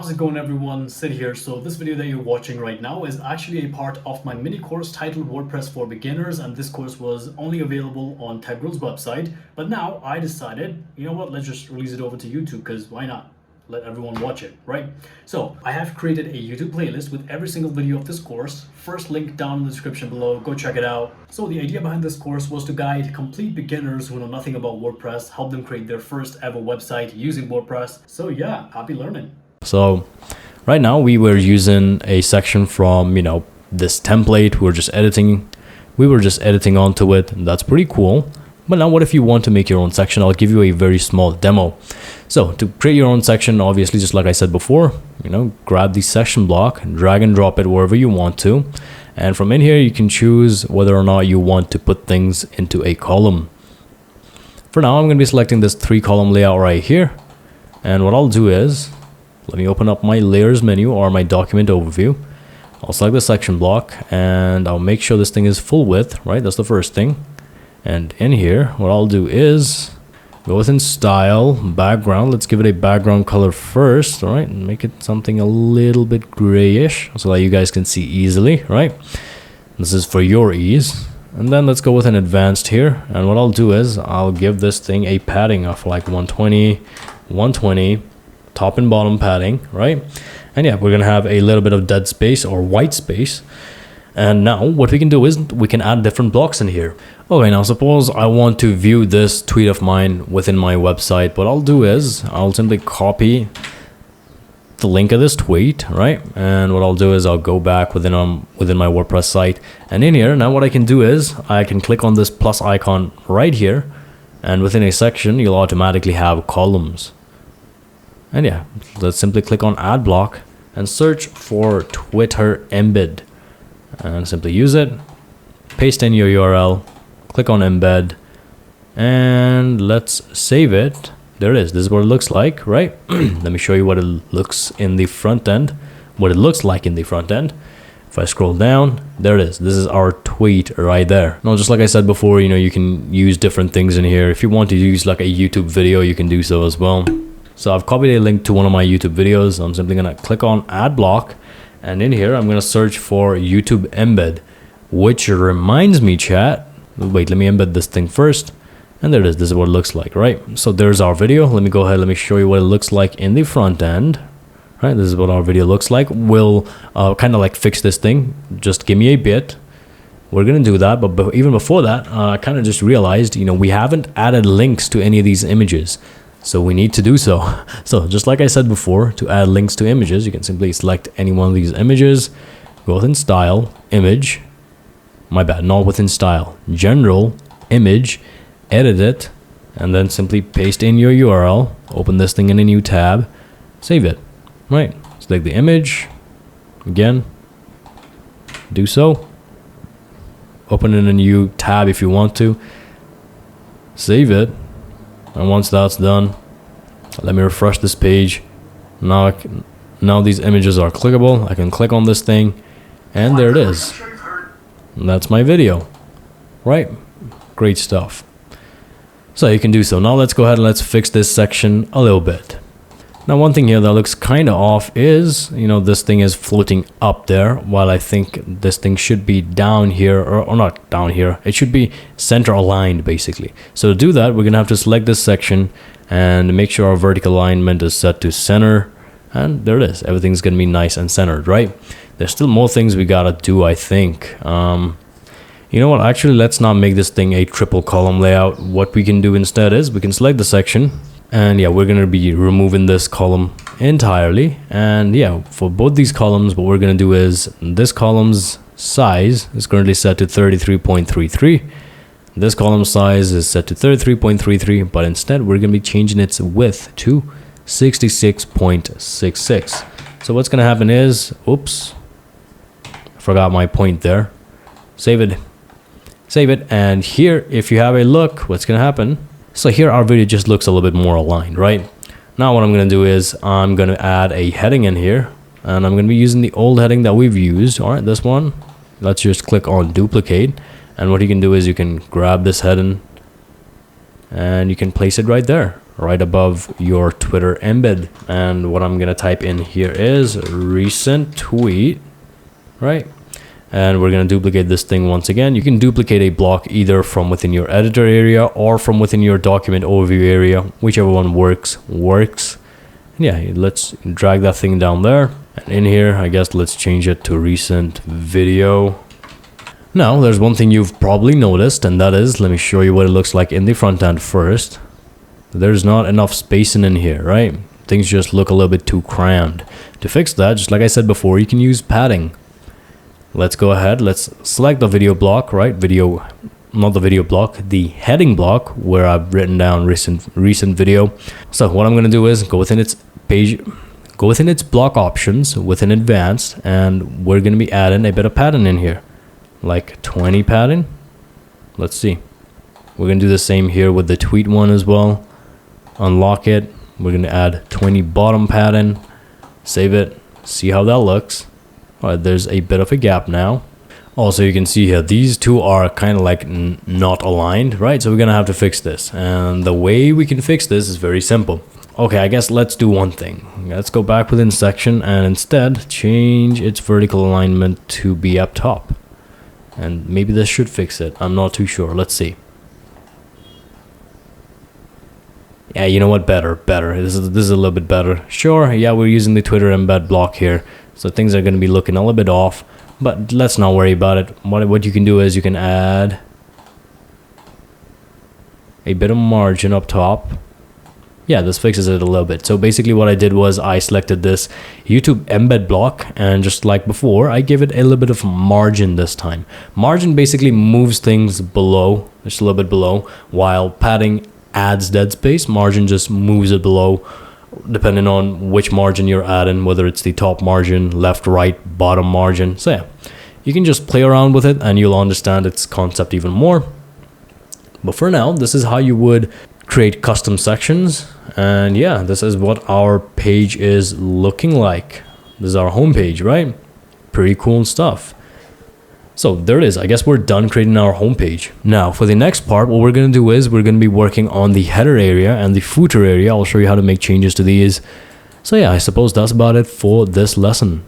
How's it going, everyone? Sid here. So this video that you're watching right now is actually a part of my mini course titled WordPress for Beginners, and this course was only available on Tegral's website, but now I decided, you know what, let's just release it over to YouTube, because why not? Let everyone watch it, right? So I have created a YouTube playlist with every single video of this course. First link down in the description below, go check it out. So the idea behind this course was to guide complete beginners who know nothing about WordPress, help them create their first ever website using WordPress. So yeah, happy learning. So right now we were using a section from, this template. We were just editing onto it, and that's pretty cool. But now what if you want to make your own section? I'll give you a very small demo. So to create your own section, obviously, just like I said before, grab the section block, drag and drop it wherever you want to. And from in here, you can choose whether or not you want to put things into a column. For now, I'm going to be selecting this 3-column layout right here. And what I'll do is, let me open up my layers menu or my document overview. I'll select the section block and I'll make sure this thing is full width, right? That's the first thing. And in here, what I'll do is go within style, background. Let's give it a background color first, all right? And make it something a little bit grayish so that you guys can see easily, right? This is for your ease. And then let's go with an advanced here. And what I'll do is I'll give this thing a padding of like 120, top and bottom padding, right? And yeah, we're gonna have a little bit of dead space or white space. And now what we can do is we can add different blocks in here. Okay, now suppose I want to view this tweet of mine within my website. What I'll do is I'll simply copy the link of this tweet, right? And what I'll do is I'll go back within my WordPress site. And in here, now what I can do is I can click on this plus icon right here. And within a section, you'll automatically have columns. And yeah, let's simply click on add block and search for Twitter embed. And simply use it, paste in your URL, click on embed, and let's save it. There it is. This is what it looks like, right? Let me show you what it looks in the front end, what it looks like in the front end. If I scroll down, there it is. This is our tweet right there. Now, just like I said before, you can use different things in here. If you want to use like a YouTube video, you can do so as well. So I've copied a link to one of my YouTube videos. I'm simply gonna click on add block. And in here, I'm going to search for YouTube embed, which reminds me, chat. Wait, let me embed this thing first. And there it is. This is what it looks like, right? So there's our video. Let me go ahead. Let me show you what it looks like in the front end. Right? This is what our video looks like. We'll kind of like fix this thing. Just give me a bit. We're going to do that. But even before that, I kind of just realized, we haven't added links to any of these images. So we need to do so. So just like I said before, to add links to images, you can simply select any one of these images, go within style, image, my bad, not within style, general, image, edit it, and then simply paste in your URL, open this thing in a new tab, save it, right? Select the image, again, do so, open in a new tab if you want to, save it. And once that's done, let me refresh this page. Now these images are clickable. I can click on this thing, and there it is. And that's my video, right? Great stuff. So you can do so. Now let's go ahead and let's fix this section a little bit. Now one thing here that looks kind of off is, this thing is floating up there, while I think this thing should be down here, or not down here. It should be center aligned, basically. So to do that, we're going to have to select this section and make sure our vertical alignment is set to center. And there it is. Everything's going to be nice and centered, right? There's still more things we got to do, I think. You know what? Actually, let's not make this thing a triple column layout. What we can do instead is we can select the section. And yeah, we're going to be removing this column entirely. And yeah, for both these columns, what we're going to do is this column's size is currently set to 33.33. This column size is set to 33.33, but instead we're going to be changing its width to 66.66. So what's going to happen is, oops, I forgot my point there. Save it. And here, if you have a look, what's going to happen? So here our video just looks a little bit more aligned, right? Now what I'm going to do is I'm going to add a heading in here, and I'm going to be using the old heading that we've used. All right, this one. Let's just click on duplicate. And what you can do is you can grab this heading and you can place it right there. right above your Twitter embed. And what I'm gonna type in here is recent tweet, right? And we're going to duplicate this thing once again. You can duplicate a block either from within your editor area or from within your document overview area, whichever one works. Yeah, let's drag that thing down there. And in here, I guess let's change it to recent video. Now, there's one thing you've probably noticed, and that is, let me show you what it looks like in the front end first. There's not enough spacing in here, right? Things just look a little bit too crammed. To fix that, just like I said before, you can use padding. Let's go ahead, let's select the video block, right? Not the video block, the heading block where I've written down recent video. So what I'm gonna do is go within its page, go within its block options within advanced, and we're gonna be adding a bit of padding in here, like 20 padding. Let's see. We're gonna do the same here with the tweet one as well. Unlock it. We're gonna add 20 bottom padding, save it, see how that looks. Alright, there's a bit of a gap now. Also, you can see here, these two are kind of like not aligned, right? So we're gonna have to fix this. And the way we can fix this is very simple. Okay, I guess let's do one thing. Let's go back within section and instead change its vertical alignment to be up top. And maybe this should fix it. I'm not too sure. Let's see. Yeah, you know what? Better. This is a little bit better. Sure, yeah, we're using the Twitter embed block here. So things are going to be looking a little bit off, but let's not worry about it. What you can do is you can add a bit of margin up top. Yeah, this fixes it a little bit. So basically what I did was I selected this YouTube embed block, and just like before, I give it a little bit of margin this time. Margin basically moves things below, just a little bit below, while padding adds dead space. Margin just moves it below, depending on which margin you're adding, whether it's the top margin, left, right, bottom margin. So yeah, you can just play around with it and you'll understand its concept even more. But for now, this is how you would create custom sections. And yeah, this is what our page is looking like. This is our home page, right? Pretty cool stuff. So there it is. I guess we're done creating our homepage. Now for the next part, what we're going to do is we're going to be working on the header area and the footer area. I'll show you how to make changes to these. So yeah, I suppose that's about it for this lesson.